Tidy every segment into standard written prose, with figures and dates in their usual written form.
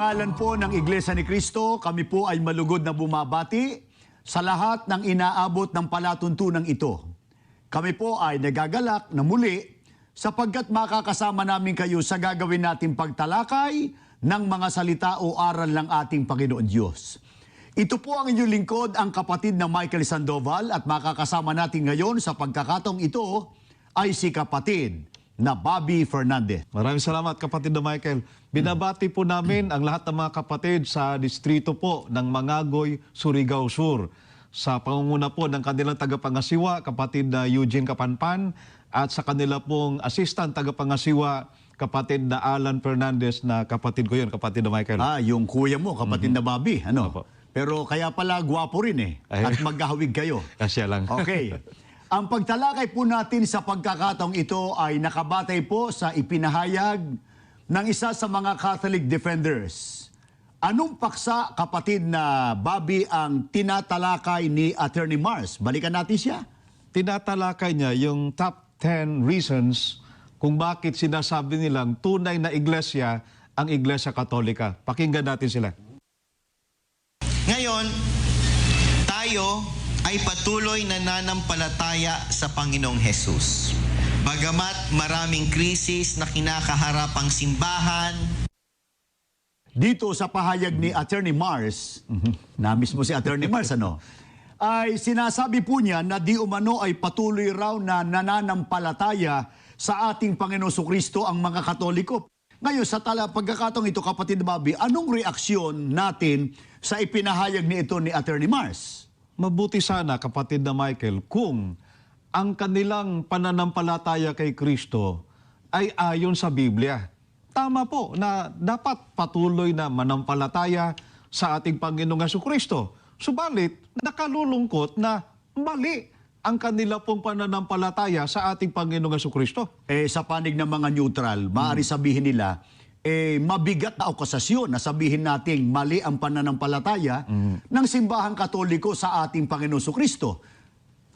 pangalan po ng Iglesia ni Cristo, kami po ay malugod na bumabati sa lahat ng inaabot ng palatuntunan ito. Kami po ay nagagalak na muli sapagkat makakasama namin kayo sa gagawin nating pagtalakay ng mga salita o aral ng ating Panginoon Diyos. Ito po ang inyong lingkod, ang kapatid na Michael Sandoval, at makakasama natin ngayon sa pagkakataong ito ay si kapatid na Bobby Fernandez. Maraming salamat, kapatid na Michael. Binabati po namin ang lahat ng mga kapatid sa distrito po ng Mangagoy, Surigao Sur. Sa pangunguna po ng kanilang tagapangasiwa, kapatid na Eugene Kapanpan, at sa kanila pong assistant tagapangasiwa, kapatid na Alan Fernandez, na kapatid ko yun, kapatid na Michael. Yung kuya mo, kapatid na Bobby. Opo. Pero kaya pala gwapo rin eh. At maghahawig kayo. Kasya lang. Okay. Ang pagtalakay po natin sa pagkakataong ito ay nakabatay po sa ipinahayag ng isa sa mga Catholic Defenders. Anong paksa, kapatid na Bobby, ang tinatalakay ni Attorney Mars? Balikan natin siya. Tinatalakay niya yung top 10 reasons kung bakit sinasabi nilang tunay na iglesia ang Iglesia Katolika. Pakinggan natin sila. Ngayon, tayo ay patuloy na nananampalataya sa Panginoong Hesus. Bagamat maraming krisis na kinakaharap ang simbahan. Dito sa pahayag ni Attorney Mars, na mismo si Attorney Mars, ay sinasabi po niya na di umano ay patuloy raw na nananampalataya sa ating Panginoong Kristo ang mga Katoliko. Ngayon, sa pagkakataong ito, kapatid Bobby, anong reaksyon natin sa ipinahayag ni ito ni Attorney Mars? Mabuti sana, kapatid na Michael, kung ang kanilang pananampalataya kay Kristo ay ayon sa Biblia. Tama po na dapat patuloy na manampalataya sa ating Panginoong Jesucristo. Subalit, nakalulungkot na mali ang kanila pong pananampalataya sa ating Panginoong Jesucristo. Sa panig ng mga neutral, maaari sabihin nila, mabigat na akusasyon na sabihin nating mali ang pananampalataya ng simbahang Katoliko sa ating Panginoon Kristo.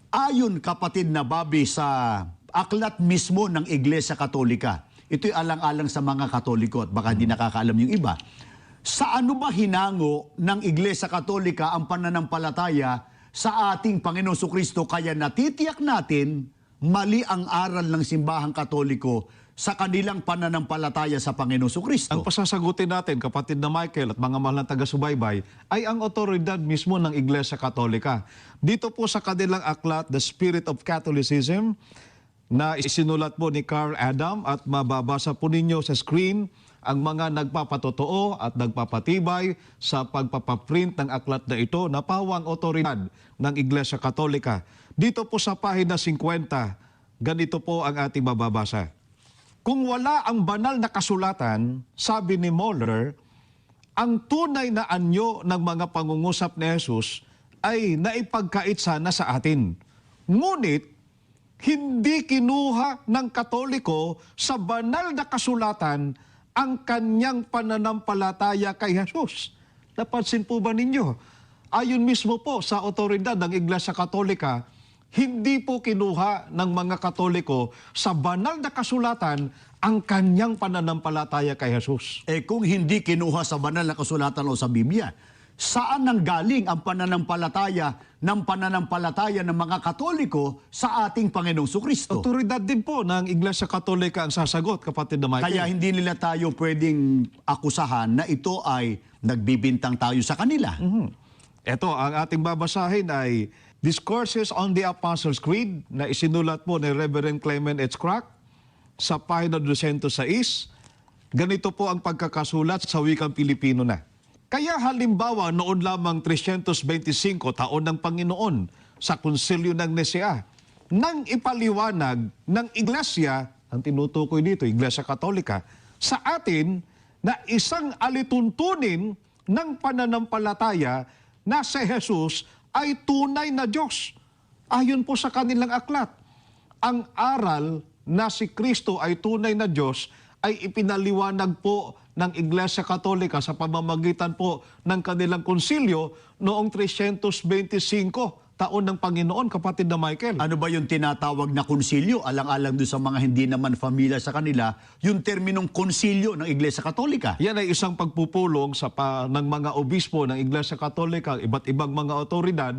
Ayon, kapatid na Bobby, sa aklat mismo ng Iglesia Katolika, ito'y alang-alang sa mga Katoliko at baka hindi nakakaalam yung iba. Sa ano ba hinango ng Iglesia Katolika ang pananampalataya sa ating Panginoon Kristo, kaya natitiyak natin mali ang aral ng simbahang Katoliko sa kanilang pananampalataya sa Panginoon Kristo? Ang pasasagutin natin, kapatid na Michael at mga mahal na taga-subaybay, ay ang otoridad mismo ng Iglesia Katolika. Dito po sa kanilang aklat, The Spirit of Catholicism, na isinulat po ni Carl Adam, at mababasa po ninyo sa screen ang mga nagpapatotoo at nagpapatibay sa pagpapaprint ng aklat na ito na pawang otoridad ng Iglesia Katolika. Dito po sa pahina 50, ganito po ang ating mababasa. Kung wala ang banal na kasulatan, sabi ni Moller, ang tunay na anyo ng mga pangungusap ni Jesus ay naipagkait sana sa atin. Ngunit, hindi kinuha ng Katoliko sa banal na kasulatan ang kanyang pananampalataya kay Jesus. Napansin po ba ninyo? Ayon mismo po sa otoridad ng Iglesia Katolika, hindi po kinuha ng mga Katoliko sa banal na kasulatan ang kanyang pananampalataya kay Jesus. Kung hindi kinuha sa banal na kasulatan o sa Biblia, saan nanggaling ang pananampalataya ng mga Katoliko sa ating Panginoong Kristo? Otoridad din po ng Iglesia Katolika ang sasagot, kapatid na Michael. Kaya hindi nila tayo pwedeng akusahan na ito ay nagbibintang tayo sa kanila. Ito, ang ating babasahin ay Discourses on the Apostles' Creed na isinulat po ni Reverend Clement H. Crack sa pahina 206. Ganito po ang pagkakasulat sa wikang Pilipino na. Kaya halimbawa noon lamang 325 taon ng Panginoon sa Konsilyo ng Nicea, nang ipaliwanag ng Iglesia, ang tinutukoy dito, Iglesia Katolika, sa atin na isang alituntunin ng pananampalataya na si Jesus ay tunay na Diyos. Ayon po sa kanilang aklat, ang aral na si Kristo ay tunay na Diyos ay ipinaliwanag po ng Iglesia Katolika sa pamamagitan po ng kanilang konsilyo noong 325 taon ng Panginoon, kapatid na Michael. Ano ba yung tinatawag na konsilyo? Alang-alang doon sa mga hindi naman familiar sa kanila, yung terminong konsilyo ng Iglesia Katolika. Yan ay isang pagpupulong ng mga obispo ng Iglesia Katolika, iba't ibang mga otoridad,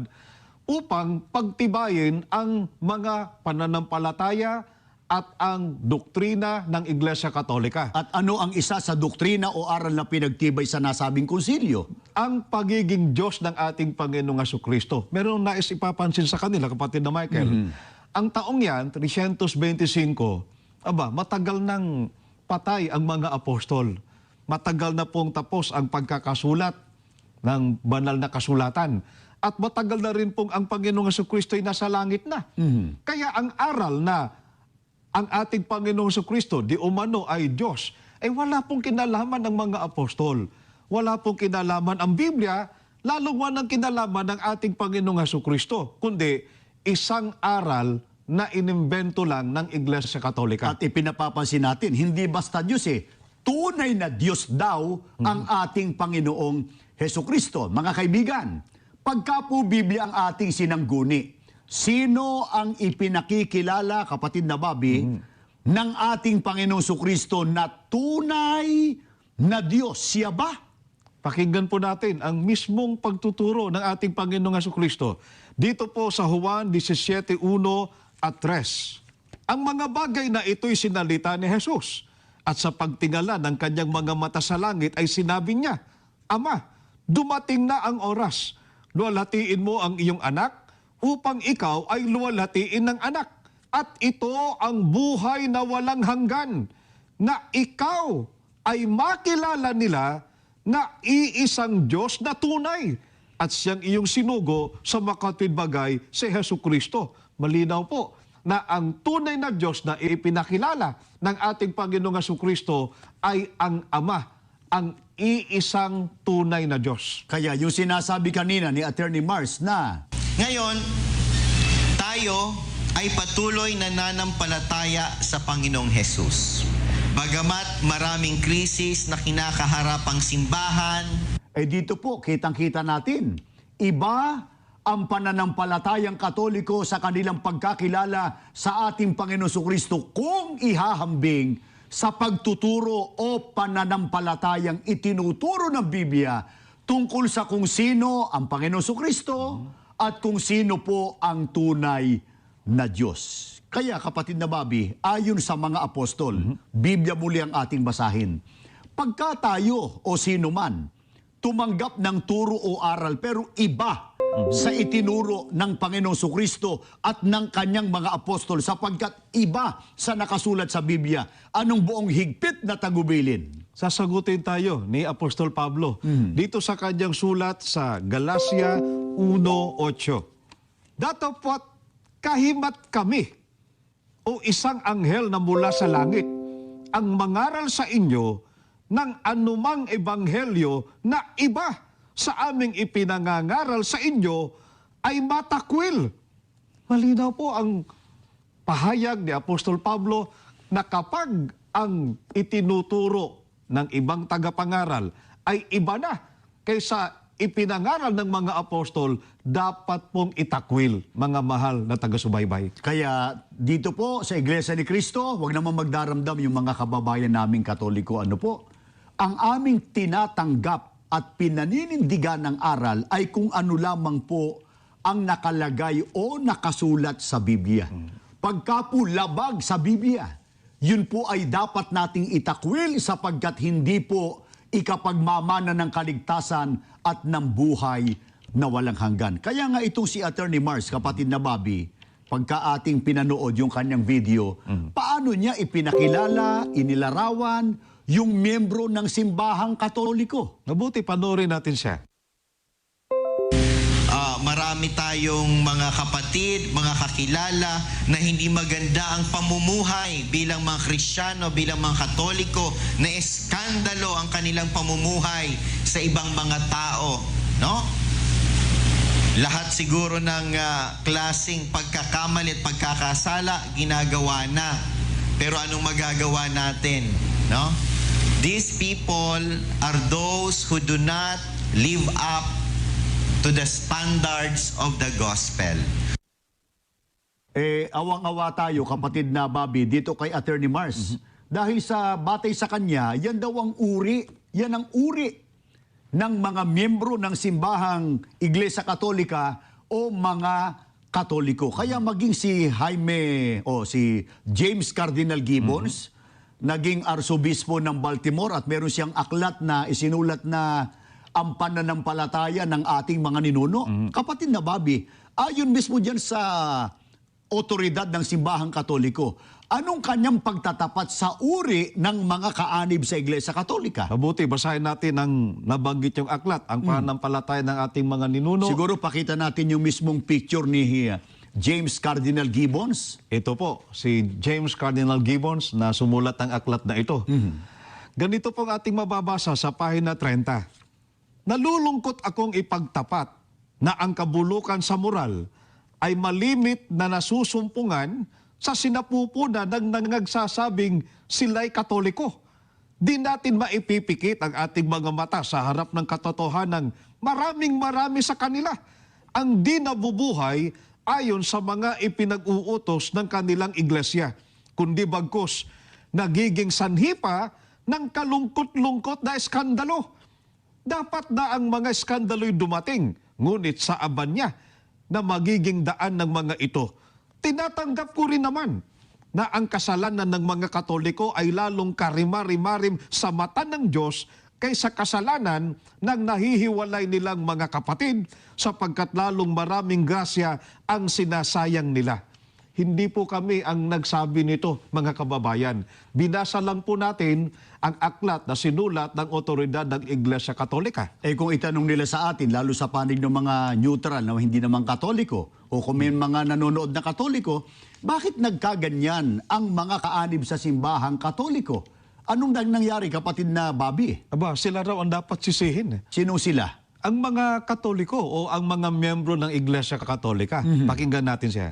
upang pagtibayin ang mga pananampalataya at ang doktrina ng Iglesia Katolika. At ano ang isa sa doktrina o aral na pinagtibay sa nasabing konsilyo? Ang pagiging Diyos ng ating Panginoong Jesucristo. Meron nais ipapansin sa kanila, kapatid na Michael. Ang taong yan, 325, matagal nang patay ang mga apostol. Matagal na pong tapos ang pagkakasulat ng banal na kasulatan. At matagal na rin pong ang Panginoong Jesucristo ay nasa langit na. Kaya ang aral na ang ating Panginoong Jesucristo, di umano ay Diyos, ay wala pong kinalaman ng mga apostol. Wala pong kinalaman ang Biblia, lalong walang kinalaman ng ating Panginoong Jesucristo, kundi isang aral na inimbento lang ng Iglesia Katolika. At ipinapapansin natin, hindi basta Diyos tunay na Diyos daw ang ating Panginoong Jesucristo. Mga kaibigan, pagka po Biblia ang ating sinangguni, sino ang ipinakikilala, kapatid na Bobby, ng ating Panginoong Jesucristo na tunay na Diyos? Siya ba? Pakinggan po natin ang mismong pagtuturo ng ating Panginoong Jesucristo. Dito po sa Juan 17:1 at 3. Ang mga bagay na ito'y sinalita ni Jesus. At sa pagtingala ng kanyang mga mata sa langit ay sinabi niya, Ama, dumating na ang oras. Luwalhatiin mo ang iyong anak upang ikaw ay luwalhatiin ng anak. At ito ang buhay na walang hanggan, na ikaw ay makilala nila na iisang Diyos na tunay at siyang iyong sinugo sa makatwid bagay si Jesucristo. Malinaw po na ang tunay na Diyos na ipinakilala ng ating Panginoong Jesucristo ay ang Ama, ang iisang tunay na Diyos. Kaya yung sinasabi kanina ni Attorney Mars na Ngayon, tayo ay patuloy na nananampalataya sa Panginoong Hesus. Bagamat maraming krisis na kinakaharapang simbahan, dito po, kitang-kita natin, iba ang pananampalatayang Katoliko sa kanilang pagkakilala sa ating Panginoong Jesucristo kung ihahambing sa pagtuturo o pananampalatayang itinuturo ng Biblia tungkol sa kung sino ang Panginoong Jesucristo at kung sino po ang tunay na Diyos. Kaya kapatid na Bobby, ayon sa mga apostol, Biblia muli ang ating basahin. Pagka tayo o sino man tumanggap ng turo o aral pero iba sa itinuro ng Panginoong Jesucristo at ng kanyang mga apostol sapagkat iba sa nakasulat sa Biblia, anong buong higpit na tagubilin? Sasagutin tayo ni Apostol Pablo dito sa kanyang sulat sa Galacia 1:8. Datapwat kahimat kami o isang anghel na mula sa langit ang mangaral sa inyo ng anumang ebanghelyo na iba sa aming ipinangangaral sa inyo ay matakwil. Malinaw po ang pahayag ni Apostol Pablo na kapag ang itinuturo ng ibang tagapangaral ay iba na kaysa ipinangaral ng mga apostol, dapat pong itakwil, mga mahal na taga-subaybay. Kaya dito po sa Iglesia ni Cristo, huwag naman magdaramdam yung mga kababayan naming Katoliko. Ano po? Ang aming tinatanggap at pinaninindigan ng aral ay kung ano lamang po ang nakalagay o nakasulat sa Biblia. Pagka po labag sa Biblia, yun po ay dapat nating itakwil sapagkat hindi po ikapagmamana ng kaligtasan at ng buhay na walang hanggan. Kaya nga itong si Attorney Mars, kapatid na Bobby, pagka ating pinanood yung kanyang video, paano niya ipinakilala, inilarawan, yung miyembro ng simbahang Katoliko? Mabuti, panoorin natin siya. marami tayong mga kapatid, mga kakilala na hindi maganda ang pamumuhay bilang mga Kristiyano, bilang mga Katoliko, na eskandalo ang kanilang pamumuhay sa ibang mga tao, no? Lahat siguro ng klaseng pagkakamali at pagkakasala ginagawa na. Pero anong magagawa natin, no? These people are those who do not live up to to the standards of the gospel. Awang-awa tayo, kapatid na Bobby, dito kay Attorney Mars. Dahil sa batay sa kanya, yan daw ang uri, yan ang uri ng mga miyembro ng simbahang Iglesia Katolika o mga Katoliko. Kaya maging si Jaime o si James Cardinal Gibbons, naging arsobispo ng Baltimore at meron siyang aklat na isinulat na ang pananampalataya ng ating mga ninuno. Kapatid na Bobby, ayon mismo dyan sa otoridad ng simbahang Katoliko, anong kanyang pagtatapat sa uri ng mga kaanib sa Iglesia Katolika? Mabuti, basahin natin ang nabanggit yung aklat, ang pananampalataya ng ating mga ninuno. Siguro pakita natin yung mismong picture ni James Cardinal Gibbons. Ito po, si James Cardinal Gibbons na sumulat ng aklat na ito. Ganito pong ating mababasa sa pahina 30. Nalulungkot akong ipagtapat na ang kabulukan sa moral ay malimit na nasusumpungan sa sinapupunan ng nagsasabing sila'y Katoliko. Di natin maipipikit ang ating mga mata sa harap ng katotohanan marami sa kanila. Ang di nabubuhay ayon sa mga ipinag-uutos ng kanilang iglesia, kundi bagkus nagiging sanhi pa ng kalungkot-lungkot na eskandalo. Dapat na ang mga eskandalo'y dumating, ngunit sa aban niya na magiging daan ng mga ito. Tinatanggap ko rin naman na ang kasalanan ng mga Katoliko ay lalong karimari-marim sa mata ng Diyos kaysa kasalanan ng nahihiwalay nilang mga kapatid sapagkat lalong maraming grasya ang sinasayang nila. Hindi po kami ang nagsabi nito, mga kababayan. Binasa lang po natin ang aklat na sinulat ng otoridad ng Iglesia Katolika. Kung itanong nila sa atin, lalo sa panig ng mga neutral na hindi naman Katoliko, o kung may mga nanonood na Katoliko, bakit nagkaganyan ang mga kaanib sa simbahang Katoliko? Anong nangyari, kapatid na Bobby? Aba, sila raw ang dapat sisihin. Sino sila? Ang mga Katoliko o ang mga miyembro ng Iglesia Katolika. Pakinggan natin siya.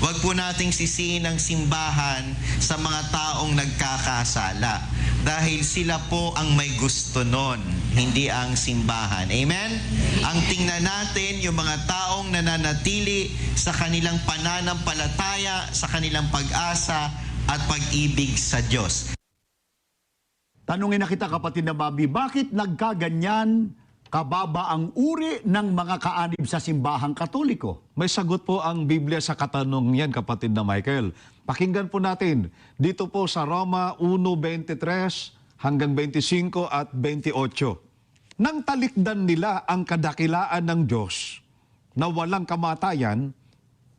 Huwag po nating sisihin ang simbahan sa mga taong nagkakasala dahil sila po ang may gusto nun, hindi ang simbahan. Amen? Ang tingnan natin yung mga taong nananatili sa kanilang pananampalataya, sa kanilang pag-asa at pag-ibig sa Diyos. Tanungin na kita, kapatid na Bobby, bakit nagkaganyan kababa ang uri ng mga kaanib sa simbahang Katoliko? May sagot po ang Biblia sa katanungan yan, kapatid na Michael. Pakinggan po natin dito po sa Roma 1:23 hanggang 25 at 28. Nang talikdan nila ang kadakilaan ng Diyos na walang kamatayan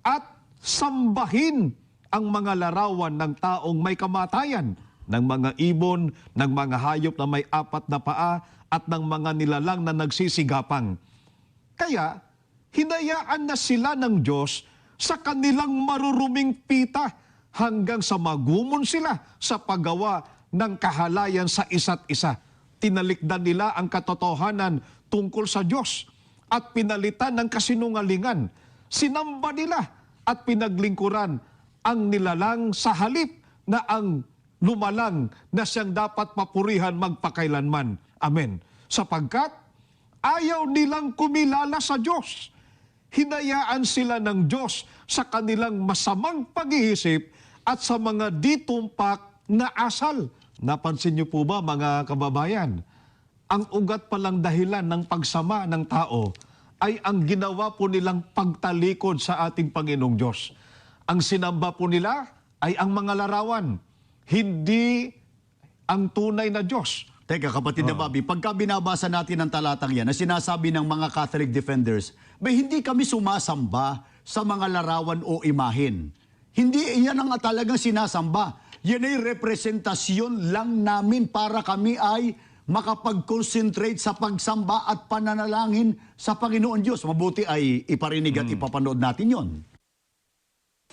at sambahin ang mga larawan ng taong may kamatayan, ng mga ibon, ng mga hayop na may 4 na paa, at ng mga nilalang na nagsisigapang. Kaya, hinayaan na sila ng Diyos sa kanilang maruruming pita hanggang sa magumon sila sa paggawa ng kahalayan sa isa't isa. Tinalikdan nila ang katotohanan tungkol sa Diyos at pinalitan ng kasinungalingan. Sinamba nila at pinaglingkuran ang nilalang sa halip na ang lumalang na siyang dapat papurihan magpakailanman. Amen. Sapagkat ayaw nilang kumilala sa Diyos. Hinayaan sila ng Diyos sa kanilang masamang pag-iisip at sa mga ditumpak na asal. Napansin niyo po ba, mga kababayan? Ang ugat palang dahilan ng pagsama ng tao ay ang ginawa po nilang pagtalikod sa ating Panginoong Diyos. Ang sinamba po nila ay ang mga larawan, hindi ang tunay na Diyos. Teka, kapatid na Bobby, pagka binabasa natin ang talatang yan na sinasabi ng mga Catholic defenders, may hindi kami sumasamba sa mga larawan o imahin. Hindi yan ang talagang sinasamba. Yan ay representasyon lang namin para kami ay makapag-concentrate sa pagsamba at pananalangin sa Panginoon Diyos. Mabuti ay iparinig at ipapanood natin yon.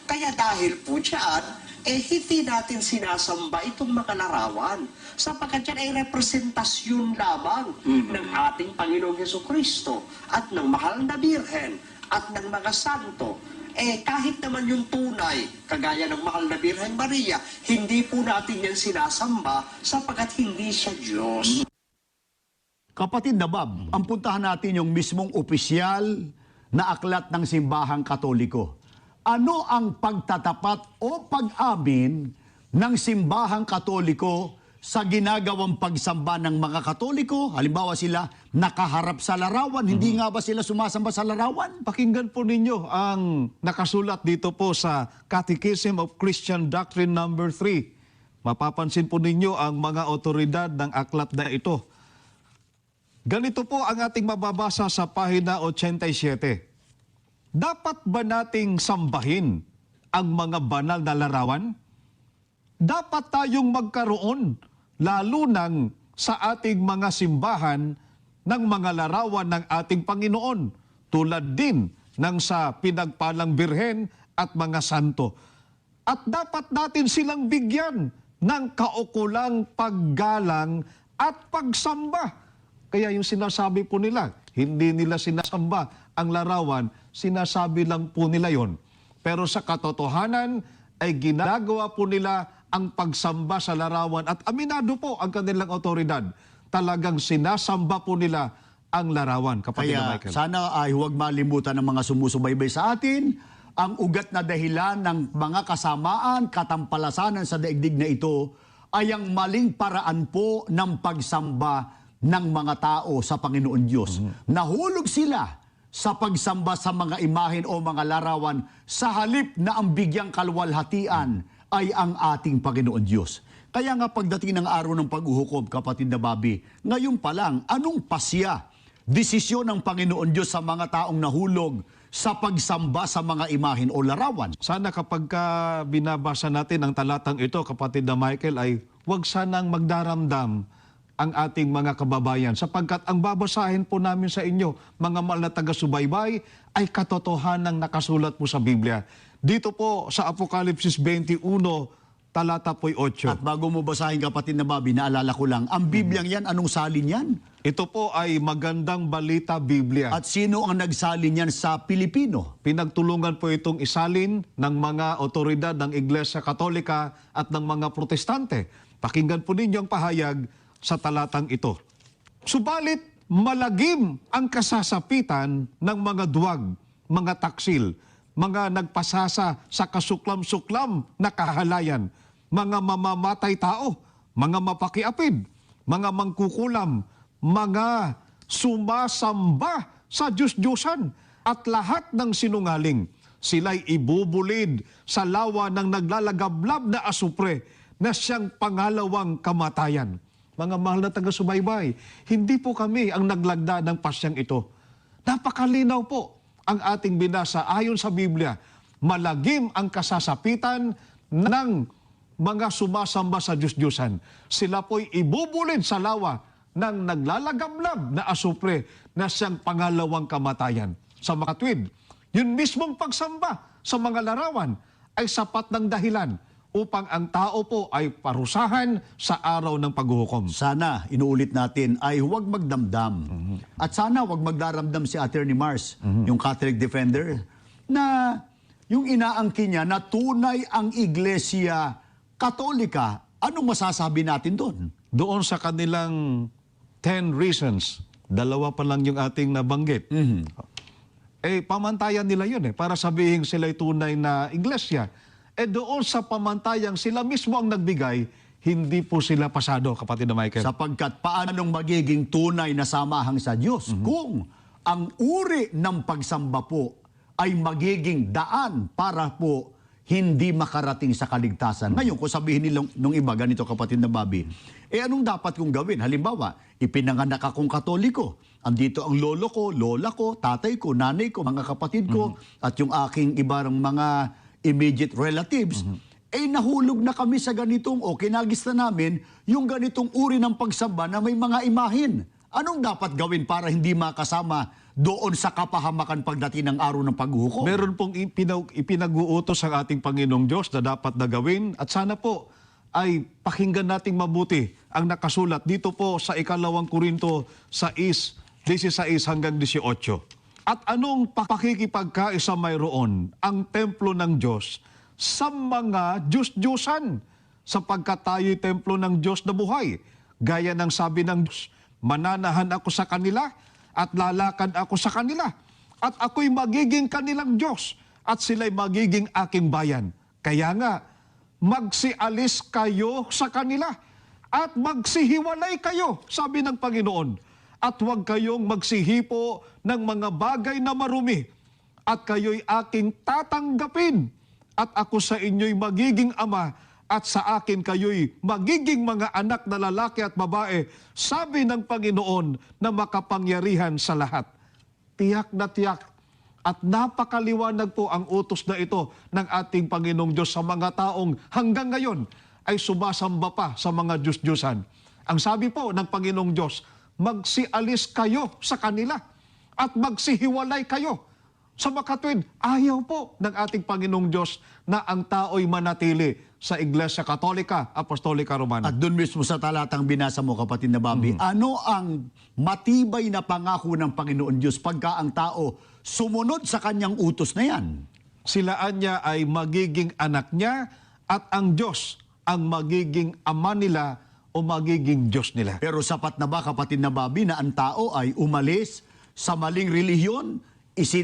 Kaya dahil po dyan, hindi natin sinasamba itong mga larawan. Sapagkat yan ay representasyon lamang ng ating Panginoong Jesucristo at ng mahal na Birhen at ng mga santo. Kahit naman yung tunay, kagaya ng mahal na Birhen Maria, hindi po natin yan sinasamba sapagkat hindi siya Diyos. Kapatid na Bob, ang puntahan natin yung mismong opisyal na aklat ng simbahang Katoliko. Ano ang pagtatapat o pag-amin ng simbahang Katoliko sa ginagawang pagsamba ng mga Katoliko? Halimbawa sila nakaharap sa larawan, hindi nga ba sila sumasamba sa larawan? Pakinggan po ninyo ang nakasulat dito po sa Catechism of Christian Doctrine number 3. Mapapansin po ninyo ang mga otoridad ng aklat na ito. Ganito po ang ating mababasa sa pahina 87. Dapat ba nating sambahin ang mga banal na larawan? Dapat tayong magkaroon, lalo nang sa ating mga simbahan, ng mga larawan ng ating Panginoon, tulad din ng sa pinagpalang birhen at mga santo. At dapat natin silang bigyan ng kaukulang paggalang at pagsamba. Kaya yung sinasabi po nila, hindi nila sinasamba ang larawan, sinasabi lang po nila yon. Pero sa katotohanan ay ginagawa po nila ang pagsamba sa larawan at aminado po ang kanilang otoridad. Talagang sinasamba po nila ang larawan, kapatid na Kaya Michael. sana ay huwag malimutan ng mga sumusubaybay sa atin ang ugat na dahilan ng mga kasamaan, katampalasanan sa daigdig na ito ay ang maling paraan po ng pagsamba ng mga tao sa Panginoon Diyos. Nahulog sila sa pagsamba sa mga imahen o mga larawan sa halip na ang bigyang kalwalhatian ay ang ating Panginoon Diyos. Kaya nga pagdating ng araw ng paghuhukom, kapatid na Bobby, ngayon pa lang, anong pasya, desisyon ng Panginoon Diyos sa mga taong nahulog sa pagsamba sa mga imahen o larawan? Sana kapag binabasa natin ang talatang ito, kapatid na Michael, ay huwag sanang magdaramdam ang ating mga kababayan sapagkat ang babasahin po namin sa inyo, mga mahal na taga-subaybay, ay katotohanan nakasulat po sa Biblia. Dito po sa Apokalipsis 21, talata po'y 8. At bago mo basahin, kapatid na Bobby, naalala ko lang, ang Bibliang yan, anong salin yan? Ito po ay Magandang Balita Biblia. At sino ang nagsalin yan sa Pilipino? Pinagtulungan po itong isalin ng mga otoridad ng Iglesia Katolika at ng mga Protestante. Pakinggan po ninyo ang pahayag sa talatang ito. Subalit, malagim ang kasasapitan ng mga duwag, mga taksil, mga nagpasasa sa kasuklam-suklam na kahalayan, mga mamamatay tao, mga mapakiapid, mga mangkukulam, mga sumasamba sa Diyos-Diyosan, at lahat ng sinungaling. Sila'y ibubulid sa lawa ng naglalagablab na asupre na siyang pangalawang kamatayan. Mga mahal na taga-subaybay, hindi po kami ang naglagda ng pasyang ito. Napakalinaw po ang ating binasa ayon sa Biblia. Malagim ang kasasapitan ng mga sumasamba sa Diyos-Diyosan. Sila po'y ibubulid sa lawa ng naglalagablab na asupre na siyang pangalawang kamatayan. Sa makatwid, yun mismong pagsamba sa mga larawan ay sapat ng dahilan upang ang tao po ay parusahan sa araw ng paghuhukom. Sana, inuulit natin, ay huwag magdamdam. At sana huwag magdaramdam si Attorney Mars, yung Catholic Defender, na yung inaangkin niya na tunay ang Iglesia Katolika. Anong masasabi natin doon? Doon sa kanilang 10 reasons, dalawa pa lang yung ating nabanggit. Eh, pamantayan nila yun para sabihin sila'y tunay na iglesia. Eh doon sa pamantayang sila mismo ang nagbigay, hindi po sila pasado, kapatid na Michael. Sapagkat paanong magiging tunay na samahang sa Diyos kung ang uri ng pagsamba po ay magiging daan para po hindi makarating sa kaligtasan. Ngayon, kung sabihin nilang nung iba, ganito kapatid na Bobby, eh anong dapat kong gawin? Halimbawa, ipinanganak akong Katoliko. Andito ang lolo ko, lola ko, tatay ko, nanay ko, mga kapatid ko, at yung aking ibarang mga immediate relatives, eh nahulog na kami sa ganitong o kinagis na namin yung ganitong uri ng pagsamba na may mga imahin. Anong dapat gawin para hindi makasama doon sa kapahamakan pagdating ng araw ng paghuhukom? Meron pong ipinag-uutos ang ating Panginoong Diyos na dapat na gawin at sana po ay pakinggan nating mabuti ang nakasulat dito po sa 2 Korinto 6:16 hanggang 18. At anong pakikipagkaisa mayroon ang templo ng Diyos sa mga Diyos-Diyosan, sapagkat tayo'y templo ng Diyos na buhay. Gaya ng sabi ng Diyos, Mananahan ako sa kanila at lalakad ako sa kanila. At ako'y magiging kanilang Diyos at sila'y magiging aking bayan. Kaya nga, magsialis kayo sa kanila at magsihiwalay kayo, sabi ng Panginoon. At huwag kayong magsihipo ng mga bagay na marumi. At kayo'y aking tatanggapin. At ako sa inyo'y magiging ama at sa akin kayo'y magiging mga anak na lalaki at babae, sabi ng Panginoon na makapangyarihan sa lahat. Tiyak na tiyak at napakaliwanag po ang utos na ito ng ating Panginoong Diyos sa mga taong hanggang ngayon ay sumasamba pa sa mga Diyos-Diyosan. Ang sabi po ng Panginoong Diyos, magsialis kayo sa kanila at magsihiwalay kayo. Sa makatwid, ayaw po ng ating Panginoong Diyos na ang tao'y manatili sa Iglesia Katolika, Apostolika Romana. At doon mismo sa talatang binasa mo, kapatid na Bobby, ano ang matibay na pangako ng Panginoon Diyos pagka ang tao sumunod sa kanyang utos na yan? Silaan niya ay magiging anak niya at ang Diyos ang magiging ama nila o magiging Diyos nila. Pero sapat na ba, kapatid na Bobby, na ang tao ay umalis sa maling relihiyon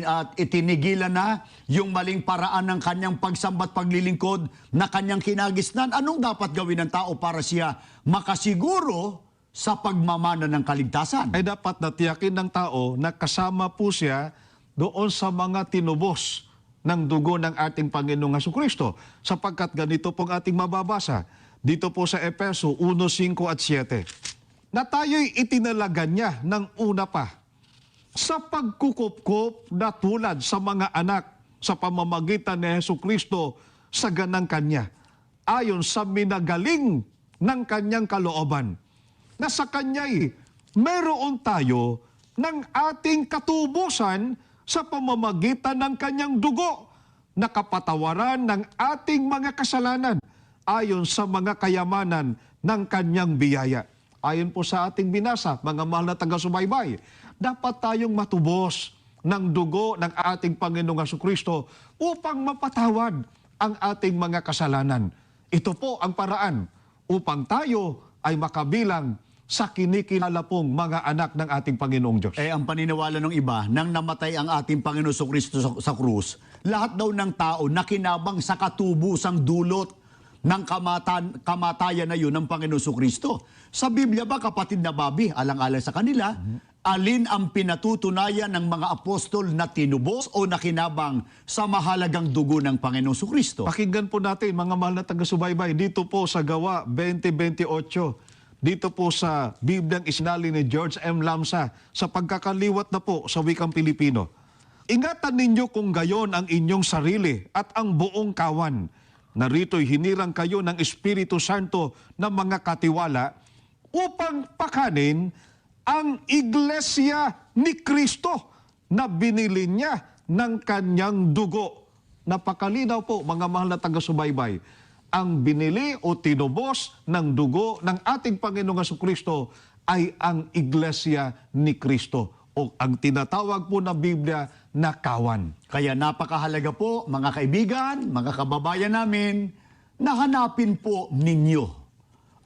at itinigilan na yung maling paraan ng kanyang pagsambat paglilingkod na kanyang kinagisnan? Anong dapat gawin ng tao para siya makasiguro sa pagmamana ng kaligtasan? Ay dapat natiyakin ng tao na kasama po siya doon sa mga tinubos ng dugo ng ating Panginoong Jesucristo. Sapagkat ganito pong ating mababasa dito po sa Efeso 1:5 at 7. Na tayo'y itinalagan niya ng una pa sa pagkukupkup na tulad sa mga anak sa pamamagitan ni Jesucristo sa ganang kanya, ayon sa minagaling ng kanyang kalooban, na sa kanya'y meron tayo ng ating katubusan sa pamamagitan ng kanyang dugo, na kapatawaran ng ating mga kasalanan ayon sa mga kayamanan ng kanyang biyaya. Ayon po sa ating binasa, mga mahal na taga-subaybay, dapat tayong matubos ng dugo ng ating Panginoong Jesucristo upang mapatawad ang ating mga kasalanan. Ito po ang paraan upang tayo ay makabilang sa kinikilala pong mga anak ng ating Panginoong Diyos. Ang paniniwala ng iba, nang namatay ang ating Panginoon Jesucristo sa krus, lahat daw ng tao nakinabang sa katubusang dulot ng kamatayan na yun ng Panginoon Jesucristo. Sa Biblia ba, kapatid na Bobby, alang-alang sa kanila, alin ang pinatutunayan ng mga apostol na tinubos o nakinabang sa mahalagang dugo ng Panginoong Jesucristo? Pakinggan po natin, mga mahal na taga-subaybay, dito po sa Gawa 20:28, dito po sa Bibliang isinali ni George M. Lamsa, sa pagkakaliwat na po sa wikang Pilipino. Ingatan ninyo kung gayon ang inyong sarili at ang buong kawan. Narito'y hinirang kayo ng Espiritu Santo ng mga katiwala upang pakanin ang Iglesia ni Kristo na binili niya ng kanyang dugo. Napakalinaw po, mga mahal na taga-subaybay. Ang binili o tinubos ng dugo ng ating Panginoong Jesucristo ay ang Iglesia ni Kristo o ang tinatawag po ng Biblia na kawan. Kaya napakahalaga po, mga kaibigan, mga kababayan namin, na hanapin po ninyo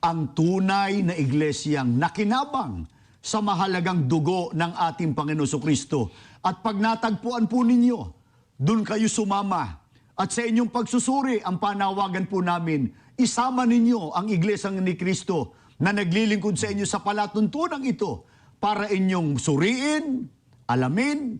ang tunay na iglesyang nakinabang sa mahalagang dugo ng ating Panginoon Jesucristo. At pag natagpuan po ninyo, dun kayo sumama. At sa inyong pagsusuri, ang panawagan po namin, isama ninyo ang iglesyang ni Kristo na naglilingkod sa inyo sa palatuntunang ito para inyong suriin, alamin,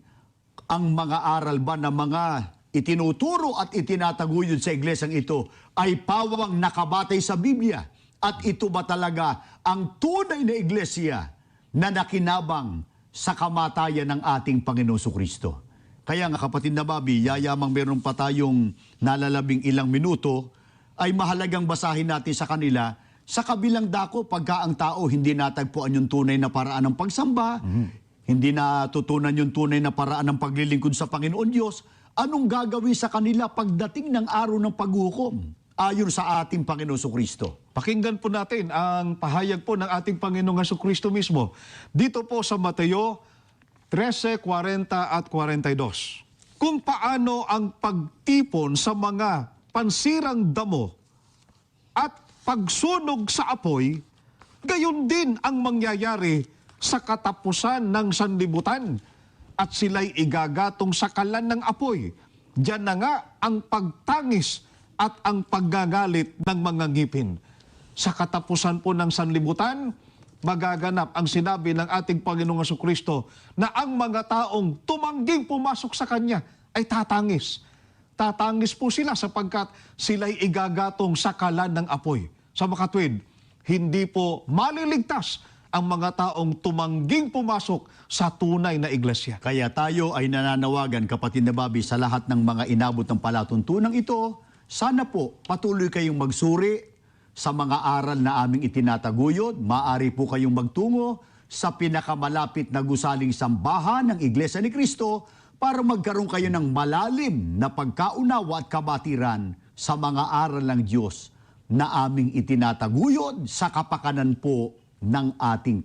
ang mga aral ba na mga itinuturo at itinataguyod sa iglesyang ito ay pawang nakabatay sa Biblia. At ito ba talaga ang tunay na iglesia na nakinabang sa kamatayan ng ating Panginoon Jesucristo? Kaya nga, kapatid na Bobby, yayamang meron pa tayong nalalabing ilang minuto, ay mahalagang basahin natin sa kanila sa kabilang dako pagka ang tao hindi natagpuan yung tunay na paraan ng pagsamba, hindi natutunan yung tunay na paraan ng paglilingkod sa Panginoon Diyos, anong gagawin sa kanila pagdating ng araw ng paghukom ayon sa ating Panginoon Jesucristo? Pakinggan po natin ang pahayag po ng ating Panginoong Jesucristo mismo. Dito po sa Mateo 13:40 at 42. Kung paano ang pagtipon sa mga pansirang damo at pagsunog sa apoy, gayon din ang mangyayari sa katapusan ng sanlibutan at sila'y igagatong sa kalan ng apoy. Diyan na nga ang pagtangis at ang paggagalit ng mga ngipin. Sa katapusan po ng sanlibutan, magaganap ang sinabi ng ating Panginoong Jesucristo na ang mga taong tumangging pumasok sa Kanya ay tatangis. Tatangis po sila sapagkat sila'y igagatong sa kalan ng apoy. Sa makatwid, hindi po maliligtas ang mga taong tumangging pumasok sa tunay na iglesia. Kaya tayo ay nananawagan, kapatid na Bobby, sa lahat ng mga inabot ng palatuntunang ito, sana po patuloy kayong magsuri sa mga aral na aming itinataguyod. Maaari po kayong magtungo sa pinakamalapit na gusaling sambahan ng Iglesia ni Cristo para magkaroon kayo ng malalim na pagkaunawa at kabatiran sa mga aral ng Diyos na aming itinataguyod sa kapakanan po ng ating